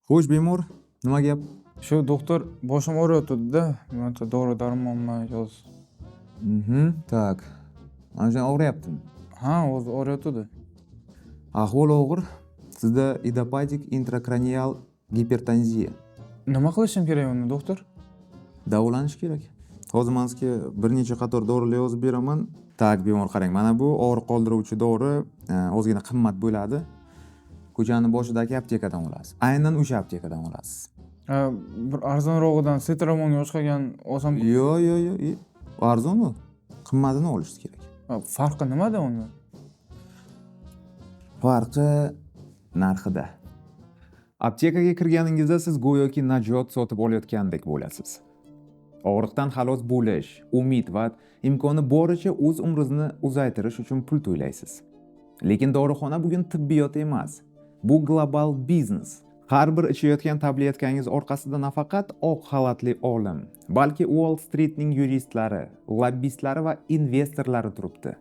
Xo'sh, bemor, nima gap? Shu doktor boshim og'riyotdi-da, mana dori darmonmi yoz. Tak. Mana shunday og'riyaptimi? Ha, o'zi og'riyotdi. Ahvol og'ir. Sizda idiopathic intrakranial gipertenziya. Nima qilishim kerak uni, doktor? Davolanish kerak. Hozir men sizga bir necha qator dorilar yozib beraman. Tak, bemor, qarang. Mana bu og'riq qoldiruvchi dori ozgina qimmat bo'ladi. Ko'chani boshidagi aptekadan olasiz. Aynan o'sha aptekadan olasiz. Bir arzonrog'idan Citramonga o'xshagan olsam. Yo'q. Arzon-ku. Qimmatini olish kerak. Farqi nimada uni? Farqi narxida. Aptekaga kirganingizda siz go'yoki najot sotib olayotgandek bo'lasiz. Og'riqdan xalos bo'lish, umid va imkoni boricha o'z umringizni uzaytirish uchun pul to'laysiz. Lekin dorixona bugun tibbiyot emas. Bu global biznes. Har bir ichayotgan tabletkangiz orqasida nafaqat oq xalatli olim, balki Wall Streetning yuristlari, lobbistlari va investorlari turibdi.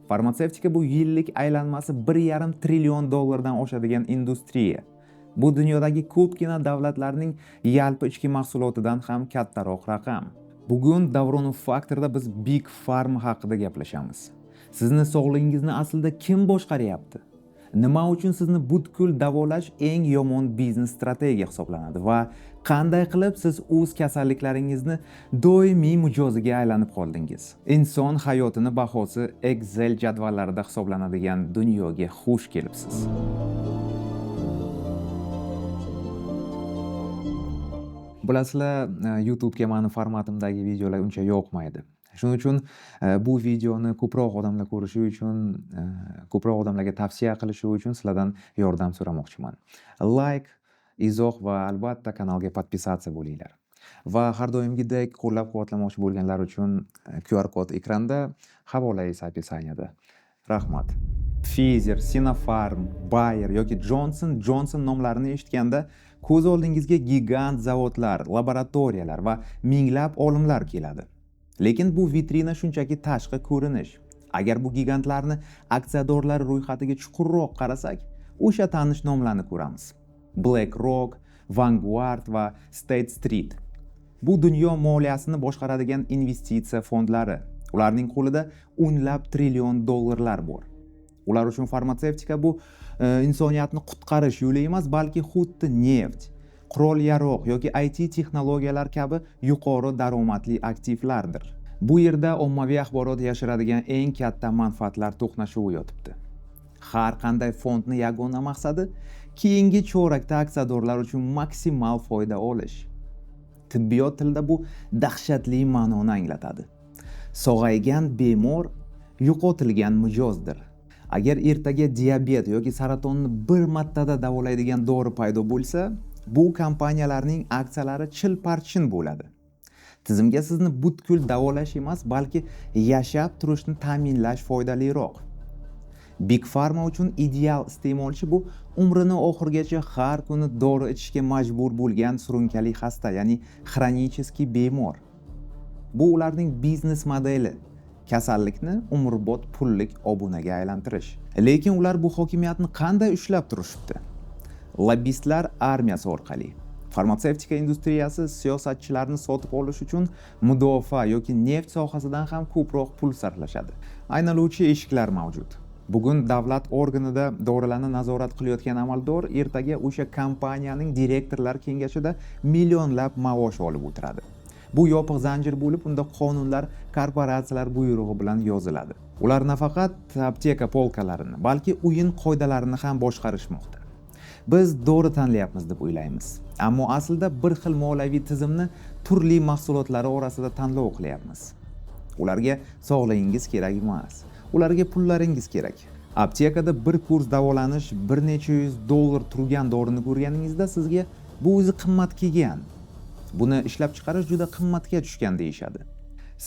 Farmatsevtika bu yillik aylanmasi 1,5 trillion dollardan oshadigan industriya. Bu dunyodagi ko'pgina davlatlarning yalpi ichki mahsulotidan ham kattaroq raqam. Bugun Davronov Faktorda biz Big Pharma haqida gaplashamiz. Sizni sog'lig'ingizni aslida kim boshqaryapti? Nima uchun sizni butkul davolash eng yomon biznes strategiya hisoblanadi va qanday qilib siz o'z kasalliklaringizni doimiy mijoziga aylanib qoldingiz? Inson hayotini bahosi Excel jadvallarida hisoblanadigan dunyoga xush kelibsiz. Bilasizlar, YouTube'ga meni formatimdagi videolar uncha yoqmaydi. Shuning uchun bu videoni ko'proq odamlar ko'rishi uchun, ko'proq odamlarga tavsiya qilishi uchun sizlardan yordam so'ramoqchiman. Like, izoh va albatta kanalga podpisatsiya bo'linglar. Va har doimgidek qo'llab-quvvatlamoqchi bo'lganlar uchun QR kod ekranda, havola esa описаниеda. Rahmat. Pfizer, Sinopharm, Bayer yoki Johnson nomlarini eshitganda ko'z oldingizga gigant zavodlar, laboratoriyalar va minglab olimlar keladi. Lekin bu vitrina shunchaki tashqi ko'rinish. Agar bu gigantlarni aksiyadorlar ro'yxatiga chuqurroq qarasak, o'sha tanish nomlarni ko'ramiz. BlackRock, Vanguard va State Street. Bu dunyo moliyasini boshqaradigan investitsiya fondlari. Ularning qo'lida o'nlab trillion dollarlar bor. Ular uchun farmatsevtika bu insoniyatni qutqarish yo'li emas, balki xuddi neft, qurol-yarog' yoki IT texnologiyalar kabi yuqori daromadli aktivlardir. Bu yerda ommaviy axborot yashiradigan eng katta manfaatlar to'qnashuvi yotibdi. Har qanday fondni yagona maqsadi keyingi chorakda aksiyadorlar uchun maksimal foyda olish. Tibbiyot tilida bu dahshatli ma'noni anglatadi. Sog'aygan bemor yo'qotilgan mijozdir. Agar ertaga diabet yoki saratonni bir martada davolaydigan dori paydo bo'lsa, bu kompaniyalarning aksiyalari chil-parchin bo'ladi. Tizimga sizni butkul davolash emas, balki yashab turishni ta'minlash foydaliroq. Big Pharma uchun ideal iste'molchi bu umrini oxirigacha har kuni dori ichishga majbur bo'lgan surunkali xasta, ya'ni xronический bemor. Bu ularning biznes modeli. Kasallikni umrbod pullik obunaga aylantirish. Lekin ular bu hokimiyatni qanday ushlab turishibdi? Lobbistlar armiyasi orqali. Farmatsevtika industriyasi siyosatchilarni sotib olish uchun mudofaa yoki neft sohasidan ham ko'proq pul sarflashadi. Aylanuvchi eshiklar mavjud. Bugun davlat organida dorilarni nazorat qilayotgan amaldor ertaga o'sha kompaniyaning direktorlar kengashida millionlab maosh olib o'tiradi. Bu yopiq zanjir bo'lib, unda qonunlar korporatsiyalar buyrug'i bilan yoziladi. Ular nafaqat apteka polkalarini, balki o'yin qoidalarini ham boshqarishmoqda. Biz dori tanlayapmiz deb o'ylaymiz, ammo aslida bir xil moliyaviy tizimni turli mahsulotlari orasida tanlov qilyapmiz. Ularga sog'lig'ingiz kerak emas, ularga pullaringiz kerak. Aptekada bir kurs davolanish bir necha yuz dollar turgan dorini ko'rganingizda sizga bu o'zi qimmat kelgan. Buni ishlab chiqarish juda qimmatga tushgan deyishadi.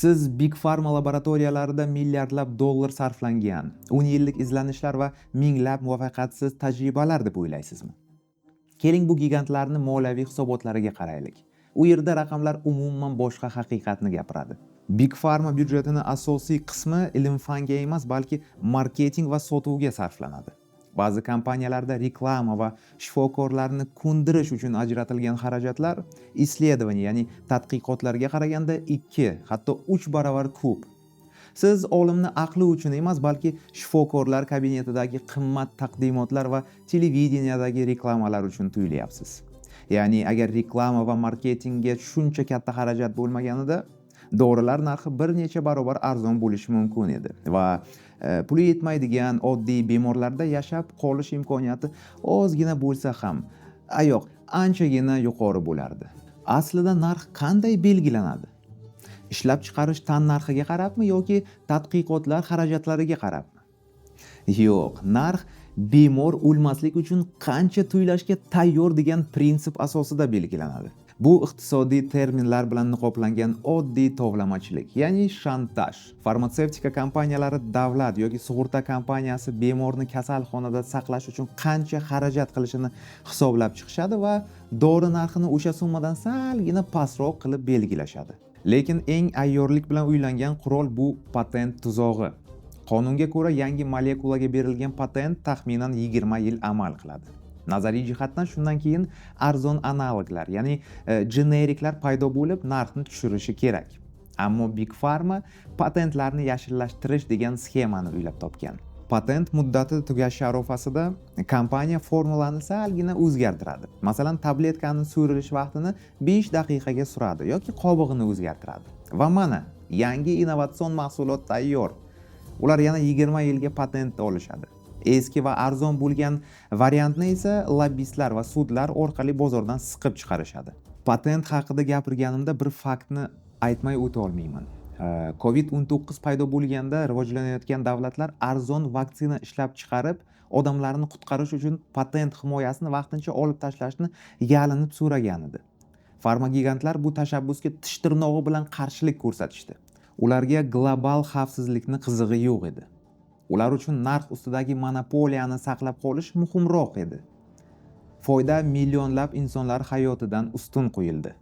Siz Big Pharma laboratoriyalarida milliardlab dollar sarflangan, 10 yillik izlanishlar va minglab muvaffaqiyatsiz tajribalar deb o'ylaysizmi? Keling bu gigantlarni moliyaviy hisobotlariga qaraylik. U yerda raqamlar umuman boshqa haqiqatni gapiradi. Big Pharma byudjetining asosiy qismi ilm-fanga emas, balki marketing va sotuvga sarflanadi. Ba'zi kompaniyalarda reklama va shifokorlarni ko'ndirish uchun ajratilgan xarajatlar исследование, ya'ni tadqiqotlarga qaraganda 2, hatto 3 barobar ko'p. Siz olimni aqli uchun emas, balki shifokorlar kabinetidagi qimmat taqdimotlar va televideniyadagi reklamalar uchun tuyulyapsiz. Ya'ni agar reklama va marketingga shuncha katta xarajat bo'lmaganida dorilar narxi bir necha barobar arzon bo'lishi mumkin edi va puli yetmaydigan oddiy bemorlarda yashab qolish imkoniyati ozgina bo'lsa ham yo'q, anchagina yuqori bo'lardi. Aslida narx qanday belgilanadi? Ishlab chiqarish tan narxiga qarabmi yoki tadqiqotlar xarajatlariga qarabmi? Yo'q, narx bemor o'lmaslik uchun qancha to'lashga tayyor degan prinsip asosida belgilanadi. Bu iqtisodiy terminlar bilan niqoblangan oddiy tovlamachilik, ya'ni shantaj. Farmatsevtika kompaniyalari davlat yoki sug'urta kompaniyasi bemorni kasalxonada saqlash uchun qancha xarajat qilishini hisoblab chiqishadi va dori narxini o'sha summadan salgina pastroq qilib belgilashadi. Lekin eng ayyorlik bilan uylangan qurol bu patent tuzog'i. Qonunga ko'ra yangi molekulaga berilgan patent taxminan 20 yil amal qiladi. Nazariy jihatdan shundan keyin arzon analoglar, ya'ni generiklar paydo bo'lib, narxni tushirishi kerak. Ammo Big Pharma patentlarni yashirlashtirish degan sxemani o'ylab topgan. Patent muddati tugashi arafasida kompaniya formulani salgina o'zgartiradi. Masalan, tabletkani surilish vaqtini 5 daqiqaga suradi yoki qobig'ini o'zgartiradi. Va mana, yangi innovatsion mahsulot tayyor. Ular yana 20 yilga patent olishadi. Eski va arzon bo'lgan variantni esa lobbistlar va sudlar orqali bozordan siqib chiqarishadi. Patent haqida gapirganimda bir faktni aytmay o'ta olmayman. COVID-19 paydo bo'lganda rivojlanayotgan davlatlar arzon vaksina ishlab chiqarib, odamlarni qutqarish uchun patent himoyasini vaqtincha olib tashlashni yalinib so'ragan edi. Farma gigantlar bu tashabbusga tish tirnog'i bilan qarshilik ko'rsatishdi. Ularga global xavfsizlikni qizig'i yo'q edi. Ular uchun narx ustidagi monopoliyani saqlab qolish muhimroq edi. Foyda millionlab insonlar hayotidan ustun qo'yildi.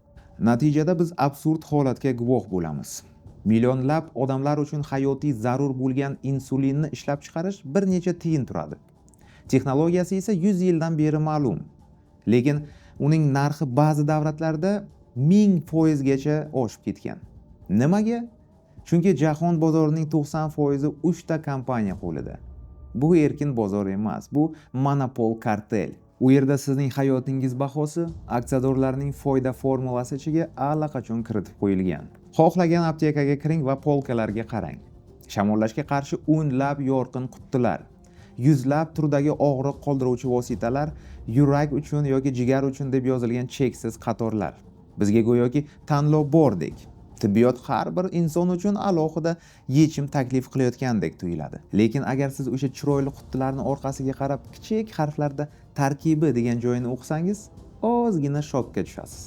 Natijada biz absurd holatga guvoh bo'lamiz. Millionlab odamlar uchun hayotiy zarur bo'lgan insulinni ishlab chiqarish bir necha tiyin turadi. Texnologiyasi esa 100 yildan beri ma'lum. Lekin uning narxi ba'zi davlatlarda 1000% gacha oshib ketgan. Nimaga? Chunki jahon bozorining 90% 3 ta kompaniya qo'lida. Bu erkin bozor emas, bu monopol kartel. U yerda sizning hayotingiz bahosi aksiyadorlarning foyda formulasi ichiga allaqachon kiritib qo'yilgan. Xohlagan aptekaga kiring va polkalarga qarang. Shamollashga qarshi o'nlab yorqin qutilar, yuzlab turdagi og'riq qoldiruvchi vositalar, yurak uchun yoki jigar uchun deb yozilgan cheksiz qatorlar. Bizga go'yoki tanlov bordek. Tibbiyot har bir inson uchun alohida yechim taklif qilayotgandek tuyuladi. Lekin agar siz o'sha chiroyli qutilarning orqasiga qarab kichik harflarda tarkibi degan joyini o'qisangiz, ozgina shokka tushasiz.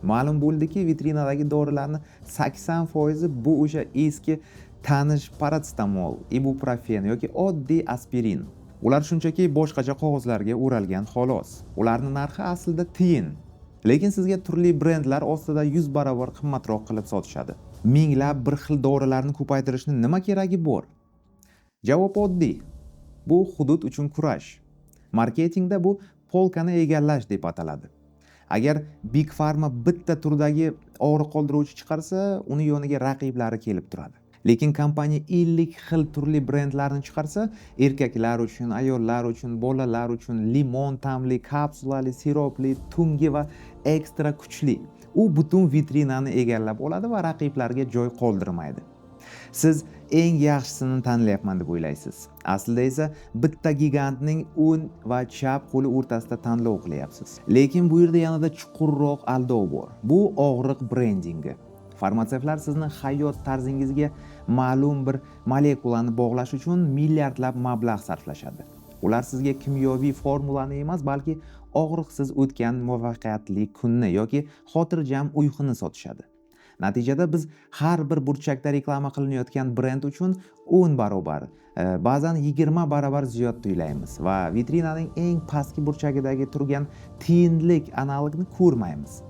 Ma'lum bo'ldiki, vitrinadagi dorilarning 80% bu o'sha eski tanish paracetamol, ibuprofen yoki oddiy aspirin. Ular shunchaki boshqacha qog'ozlarga o'ralgan xolos. Ularning narxi aslida tiyin. Lekin sizga turli brendlar ostida 100 barobar qimmatroq qilib sotishadi. Minglab bir xil dorilarni ko'paytirishning nima keragi bor? Javob oddiy. Bu hudud uchun kurash. Marketingda bu polkani egallash deb ataladi. Agar Big Pharma bitta turdagi og'riq qoldiruvchi chiqarsa, uni yoniga raqiblari kelib turadi. Lekin kompaniya 50 xil turli brendlarni chiqarsa, erkaklar uchun, ayollar uchun, bolalar uchun limon ta'mli, kapsulali, siropli, tungi va ekstra kuchli. U butun vitrinani egallab oladi va raqiblarga joy qoldirmaydi. Siz eng yaxshisini tanlayapman deb o'ylaysiz. Aslida esa bitta gigantning o'ng va chap qo'li o'rtasida tanlov qilyapsiz. Lekin bu yerda yanada chuqurroq aldov bor. Bu og'riq brendingi. Farmatsevtlar sizni hayot tarzingizga ma'lum bir molekulani bog'lash uchun milliardlab mablag' sarflashadi. Ular sizga kimyoviy formulani emas, balki og'riqsiz o'tgan muvaffaqiyatli kunni yoki xotirjam uyquni sotishadi. Natijada biz har bir burchakda reklama qilinayotgan brend uchun 10 barobar, ba'zan 20 barobar ziyod to'laymiz va vitrinaning eng pastki burchagidagi turgan tiyinlik analogni ko'rmaymiz.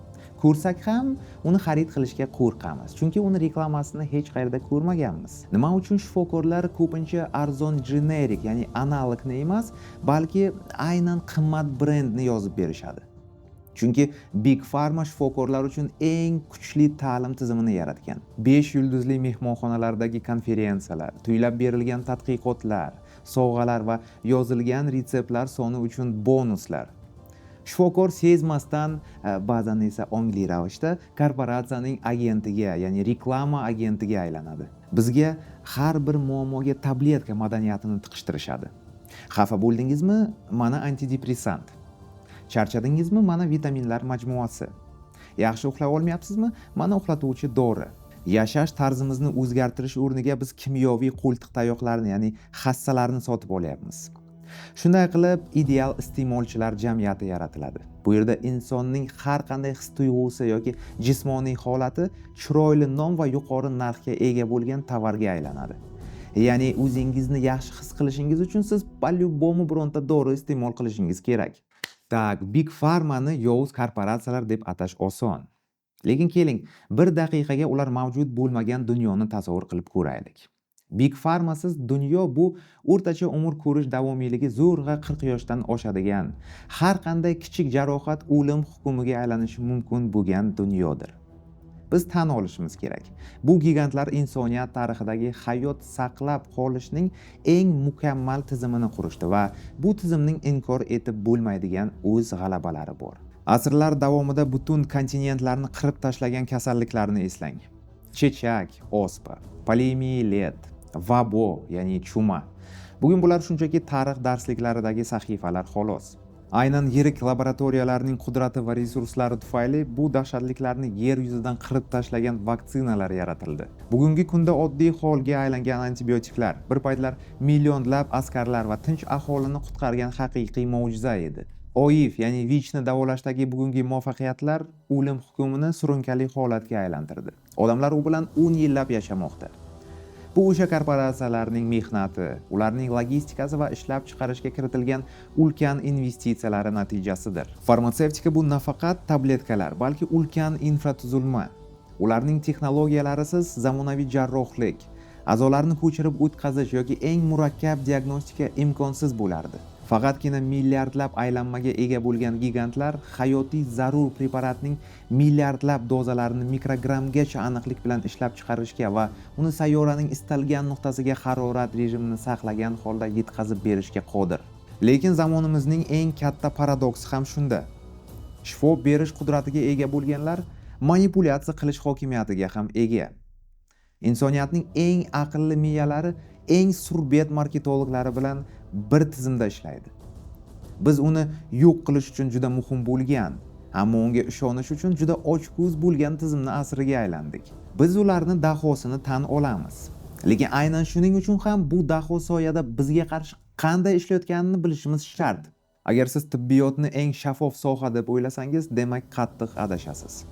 Ko'rsak ham uni xarid qilishga qo'rqamiz, chunki uni reklamasini hech qayerda ko'rmaganmiz. Nima uchun shifokorlar ko'pincha arzon generik, ya'ni analogni emas, balki aynan qimmat brendni yozib berishadi? Chunki Big Pharma shifokorlar uchun eng kuchli ta'lim tizimini yaratgan. 5 yulduzli mehmonxonalardagi konferensiyalar, tuylab berilgan tadqiqotlar, sovg'alar va yozilgan retseptlar soni uchun bonuslar. Shifokor sezmasdan, ba'zan esa ongli ravishda korporatsiyaning agentiga, ya'ni reklama agentiga aylanadi. Bizga har bir muammoga tabletka madaniyatini tiqishtirishadi. Xafa bo'ldingizmi? Mana antidepressant. Charchadingizmi? Mana vitaminlar majmuasi. Yaxshi uxlay olmayapsizmi? Mana uxlatuvchi dori. Yashash tarzimizni o'zgartirish o'rniga biz kimyoviy qo'ltiq tayoqlarni, ya'ni hassalarni sotib olyapmiz. Shunday qilib, ideal iste'molchilar jamiyati yaratiladi. Bu yerda insonning har qanday his-tuyg'usi yoki jismoniy holati chiroyli nom va yuqori narxga ega bo'lgan tovarga aylanadi. Ya'ni o'zingizni yaxshi his qilishingiz uchun siz по-любому bironta dori iste'mol qilishingiz kerak. Tak, Big Pharma'ni yovuz korporatsiyalar deb atash oson. Lekin keling, bir daqiqaga ular mavjud bo'lmagan dunyoni tasavvur qilib ko'raylik. Big Pharmasiz dunyo bu o'rtacha umr ko'rish davomiyligi zo'rg'a 40 yoshdan oshadigan, har qanday kichik jarohat o'lim hukmiga aylanishi mumkin bo'lgan dunyodir. Biz tan olishimiz kerak. Bu gigantlar insoniyat tarixidagi hayot saqlab qolishning eng mukammal tizimini qurishdi va bu tizimning inkor etib bo'lmaydigan o'z g'alabalari bor. Asrlar davomida butun kontinentlarni qirib tashlagan kasalliklarni eslang. Chechak, ospa, poliomiyelit, vabo, ya'ni chuma. Bugun bular shunchaki tarix darsliklaridagi sahifalar xolos. Aynan yirik laboratoriyalarning qudrati va resurslari tufayli bu dahshatliklarni yer yuzidan qirib tashlagan vaksinalar yaratildi. Bugungi kunda oddiy holga aylangan antibiotiklar bir paytlar millionlab askarlar va tinch aholini qutqargan haqiqiy mo'jiza edi. OIV, ya'ni VIChni davolashdagi bugungi muvaffaqiyatlar o'lim hukmini surunkali holatga aylantirdi. Odamlar u bilan 10 yillab yashamoqda. Bu o'sha korporatsiyalarning mehnati, ularning logistikasi va ishlab chiqarishga kiritilgan ulkan investitsiyalari natijasidir. Farmatsevtika bu nafaqat tabletkalar, balki ulkan infratuzilma. Ularning texnologiyalarisiz zamonaviy jarrohlik, a'zolarni ko'chirib o'tkazish yoki eng murakkab diagnostika imkonsiz bo'lardi. Faqatgina milliardlab aylanmaga ega bo'lgan gigantlar hayotiy zarur preparatning milliardlab dozalarini mikrogrammgacha aniqlik bilan ishlab chiqarishga va uni sayyoraning istalgan nuqtasiga harorat rejimini saqlagan holda yetkazib berishga qodir. Lekin zamonimizning eng katta paradoksi ham shunda. Shifo berish qudratiga ega bo'lganlar manipulyatsiya qilish hokimiyatiga ham ega. Insoniyatning eng aqlli miyalari eng surbet marketologlari bilan bir tizimda ishlaydi. Biz uni yo'q qilish uchun juda muhim bo'lgan, ammo unga ishonish uchun juda ochko'z bo'lgan tizimni asriga aylandik. Biz ularni dahosini tan olamiz. Lekin aynan shuning uchun ham bu daho soyada bizga qarshi qanday ishlayotganini bilishimiz shart. Agar siz tibbiyotni eng shaffof soha deb o'ylasangiz, demak qattiq adashasiz.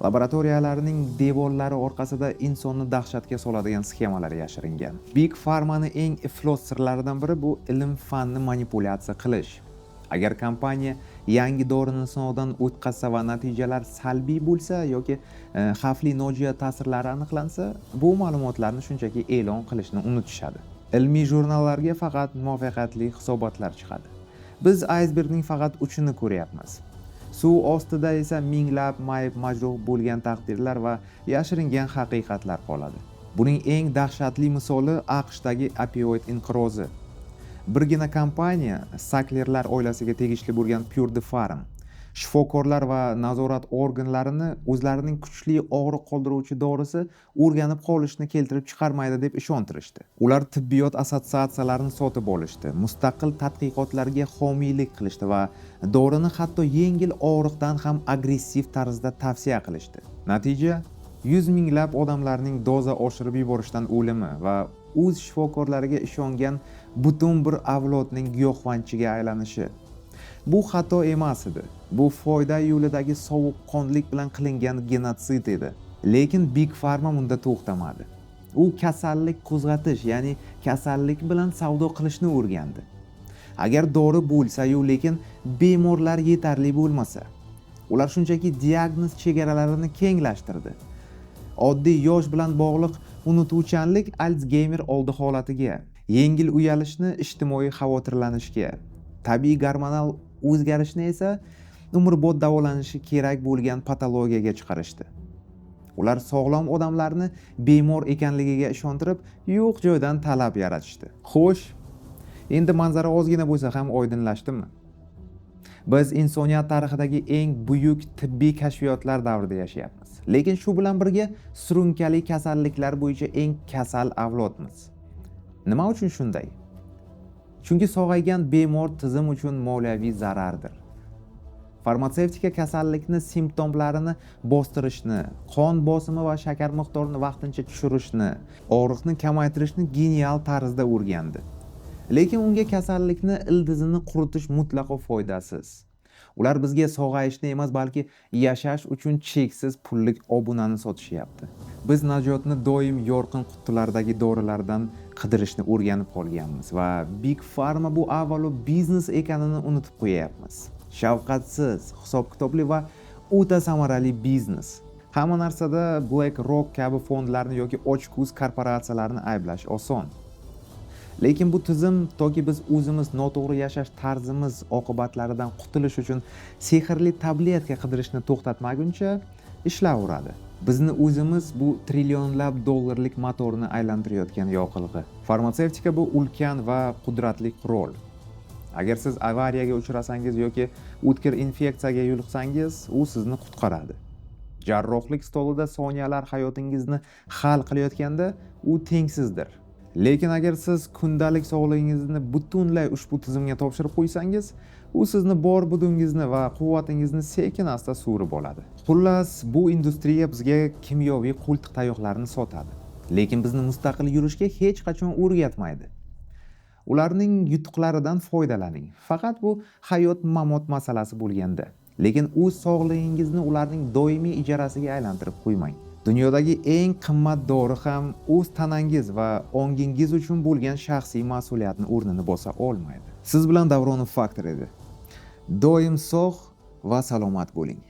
Laboratoriyalarning devorlari orqasida insonni dahshatga soladigan sxemalar yashiringan. Big Pharma'ning eng iflos sirlaridan biri bu ilm-fanni manipulyatsiya qilish. Agar kompaniya yangi dorini sinovdan o'tkazsa va natijalar salbiy bo'lsa yoki xavfli nojo'ya ta'sirlari aniqlansa, bu ma'lumotlarni shunchaki e'lon qilishni unutishadi. Ilmiy jurnallarga faqat muvaffaqiyatli hisobotlar chiqadi. Biz aysbergning faqat uchini ko'ryapmiz. Suv ostida esa minglab mayib majruh bo'lgan taqdirlar va yashiringan haqiqatlar qoladi. Buning eng dahshatli misoli AQShdagi opioid inqirozi. Birgina kompaniya Sacklerlar oilasiga tegishli bo'lgan Pure Pharma shifokorlar va nazorat organlarini o'zlarining kuchli og'riq qoldiruvchi dorisi o'rganib qolishni keltirib chiqarmaydi deb ishontirishdi. Ular tibbiyot assotsiatsiyalarini sotib olishdi, mustaqil tadqiqotlarga homiylik qilishdi va dorini hatto yengil og'riqdan ham agressiv tarzda tavsiya qilishdi. Natija 100 minglab odamlarning doza oshirib yuborishdan o'limi va o'z shifokorlariga ishongan butun bir avlodning giyohvandchiga aylanishi. Bu xato emas edi. Bu foyda yo'lidagi sovuqqonlik bilan qilingan genotsid edi. Lekin Big Pharma bunda to'xtamadi. U kasallik qo'zg'atish, ya'ni kasallik bilan savdo qilishni o'rgandi. Agar dori bo'lsa-yu, lekin bemorlar yetarli bo'lmasa, Ular shunchaki diagnoz chegaralarini kenglashtirdi. Oddiy yosh bilan bog'liq unutuvchanlik Alsgeymer oldi holatiga, yengil uyalishni ijtimoiy xavotirlanishga, tabiiy gormonal o'zgarishni esa umrbod davolanishi kerak bo'lgan patologiyaga chiqarishdi. Ular sog'lom odamlarni bemor ekanligiga ishontirib, yo'q joydan talab yaratishdi. Xo'sh, endi manzara ozgina bo'lsa ham oydinlashdimi? Biz insoniyat tarixidagi eng buyuk tibbiy kashfiyotlar davrida yashayapmiz. Lekin shu bilan birga surunkali kasalliklar bo'yicha eng kasal avlodmiz. Nima uchun shunday? Chunki sog'aygan bemor tizim uchun moliyaviy zarardir. Farmatsevtika kasallikni simptomlarini bostirishni, qon bosimi va shakar miqdorini vaqtincha tushirishni, og'riqni kamaytirishni genial tarzda o'rgandi. Lekin unga kasallikni ildizini quritish mutlaqo foydasiz. Ular bizga sog'ayishni emas, balki yashash uchun cheksiz pullik obunani sotishyapti. Biz najotni doim yorqin qutilardagi dorilardan qidirishni o'rganib qolganmiz va Big Pharma bu avvalo biznes ekanini unutib qo'yapmiz. Shafqatsiz, hisob-kitobli va o'ta samarali biznes. Hamma narsada BlackRock kabi fondlarni yoki ochko'z korporatsiyalarni ayblash oson. Lekin bu tizim toki biz o'zimiz noto'g'ri yashash tarzimiz oqibatlaridan qutulish uchun sehrli tabletka qidirishni to'xtatmaguncha ishlayveradi. Bizni o'zimiz bu trillionlab dollarlik motorni aylantirayotgan yoqilg'i. Farmatsevtika bu ulkan va qudratli qurol. Agar siz avariyaga uchrasangiz yoki o'tkir infeksiyaga yo'liqsangiz, u sizni qutqaradi. Jarrohlik stolida soniyalar hayotingizni hal qilayotganda u tengsizdir. Lekin agar siz kundalik sog'lig'ingizni butunlay ushbu tizimga topshirib qo'ysangiz, u sizni bor budungizni va quvvatingizni sekin-asta surib oladi. Xullas, bu industriya bizga kimyoviy qo'ltiq tayoqlarni sotadi. Lekin bizni mustaqil yurishga hech qachon o'rgatmaydi. Ularning yutuqlaridan foydalaning. Faqat bu hayot-mamot masalasi bo'lganda. Lekin o'z sog'lig'ingizni ularning doimiy ijarasiga aylantirib qo'ymang. Dunyodagi eng qimmat dori ham o'z tanangiz va ongingiz uchun bo'lgan shaxsiy mas'uliyatni o'rnini bosa olmaydi. Siz bilan Davronov Faktor edi. Doim sog' va salomat bo'ling.